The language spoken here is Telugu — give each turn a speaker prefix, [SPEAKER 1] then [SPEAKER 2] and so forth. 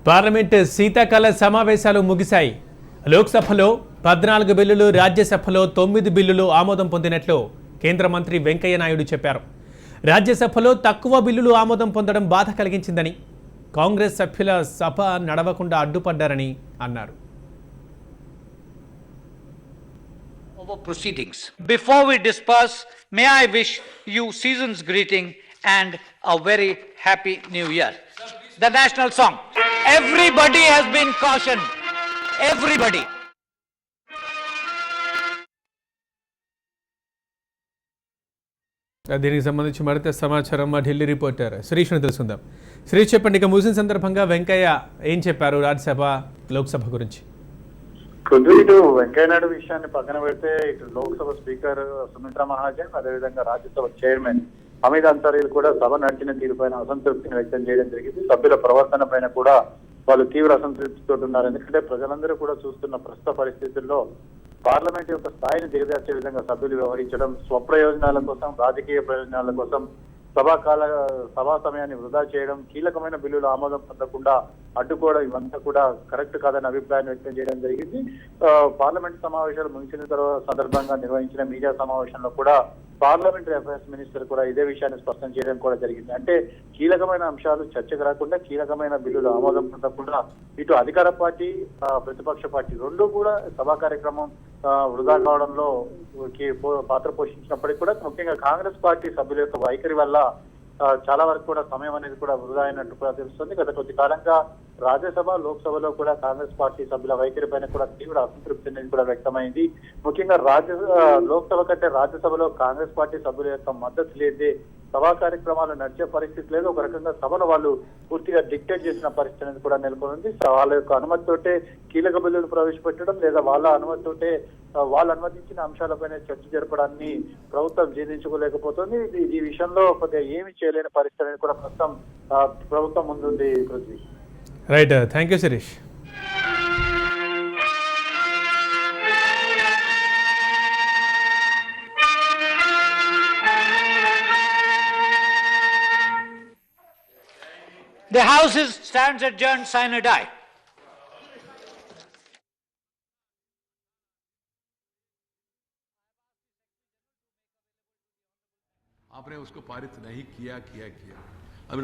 [SPEAKER 1] పార్లమెంట్ శీతాకాల సమావేశాలు ముగిశాయి. లోక్సభలో 14 బిల్లులు, రాజ్యసభలో 9 బిల్లులు ఆమోదం పొందినట్లు కేంద్ర మంత్రి వెంకయ్య నాయుడు చెప్పారు. రాజ్యసభలో తక్కువ బిల్లులు ఆమోదం పొందడం బాధ కలిగించిందని, కాంగ్రెస్ సభ్యుల సభ నడవకుండా అడ్డుపడ్డారని అన్నారు.
[SPEAKER 2] Proceedings. Before we disperse, may I wish you season's greeting and a very happy new year. The national song. Everybody has been cautioned. Everybody.
[SPEAKER 1] దీనికి సంబంధించి మరింత సమాచారం మా ఢిల్లీ రిపోర్టర్ శ్రీష్ను తెలుసుకుందాం. శ్రీష్, చెప్పండి, ఇక ముగిసిన సందర్భంగా వెంకయ్య ఏం చెప్పారు రాజ్యసభ లోక్సభ గురించి?
[SPEAKER 3] ఇటు వెంకయ్యనాయుడు విషయాన్ని పక్కన పెడితే ఇటు లోక్సభ స్పీకర్ సుమిత్రా మహాజన్, అదేవిధంగా రాజ్యసభ చైర్మన్ హమీద్ అన్సారీలు కూడా సభ నడిచిన తీరుపైన అసంతృప్తిని వ్యక్తం చేయడం జరిగింది. సభ్యుల ప్రవర్తన పైన కూడా వాళ్ళు తీవ్ర అసంతృప్తితో ఉన్నారు. ఎందుకంటే ప్రజలందరూ కూడా చూస్తున్న ప్రస్తుత పరిస్థితుల్లో పార్లమెంట్ యొక్క స్థాయిని దిగజార్చే విధంగా సభ్యులు వ్యవహరించడం, స్వప్రయోజనాల కోసం, రాజకీయ ప్రయోజనాల కోసం సభా సమయాన్ని వృధా చేయడం, కీలకమైన బిల్లులు ఆమోదం పొందకుండా అడ్డుకోవడం, ఇవంతా కూడా కరెక్ట్ కాదని అభిప్రాయాన్ని వ్యక్తం చేయడం జరిగింది. పార్లమెంట్ సమావేశాలు ముగిసిన తర్వాత సందర్భంగా నిర్వహించిన మీడియా సమావేశంలో కూడా పార్లమెంటరీ అఫైర్స్ మినిస్టర్ కూడా ఇదే విషయాన్ని స్పష్టం చేయడం కూడా జరిగింది. అంటే కీలకమైన అంశాలు చర్చకు రాకుండా, కీలకమైన బిల్లులు ఆమోదం పొందకుండా ఇటు అధికార పార్టీ, ప్రతిపక్ష పార్టీ రెండూ కూడా సభా కార్యక్రమం వృధా కావడంలో పాత్ర పోషించినప్పటికీ కూడా ముఖ్యంగా కాంగ్రెస్ పార్టీ సభ్యుల యొక్క వైఖరి వల్ల చాలా వరకు కూడా సమయం అనేది కూడా వృధా అయినట్టు కూడా తెలుస్తుంది. గత కొద్ది కాలంగా రాజ్యసభ, లోక్సభలో కూడా కాంగ్రెస్ పార్టీ సభ్యుల వైఖరి పైన కూడా తీవ్ర అసంతృప్తి అనేది కూడా వ్యక్తమైంది. ముఖ్యంగా లోక్సభ కంటే రాజ్యసభలో కాంగ్రెస్ పార్టీ సభ్యుల యొక్క మద్దతు లేదే సభా కార్యక్రమాలు నడిచే పరిస్థితి లేదు. ఒక రకంగా సభను వాళ్ళు పూర్తిగా డిక్టేట్ చేసిన పరిస్థితి అనేది కూడా నెలకొంది. వాళ్ళ యొక్క అనుమతితోటే కీలక బిల్లులు ప్రవేశపెట్టడం, లేదా వాళ్ళ అనుమతితోటే వాళ్ళు అనుమతించిన అంశాలపైన చర్చ జరపడాన్ని ప్రభుత్వం జీర్ణించుకోలేకపోతుంది. ఈ విషయంలో కొద్దిగా ఏమి చేయలేని పరిస్థితి అనేది కూడా ప్రస్తుతం ప్రభుత్వం ముందుంది. Prithvi.
[SPEAKER 1] Right, thank you Shirish.
[SPEAKER 2] The House stands adjourned sine die.
[SPEAKER 4] आपने उसको पारित नहीं किया। अब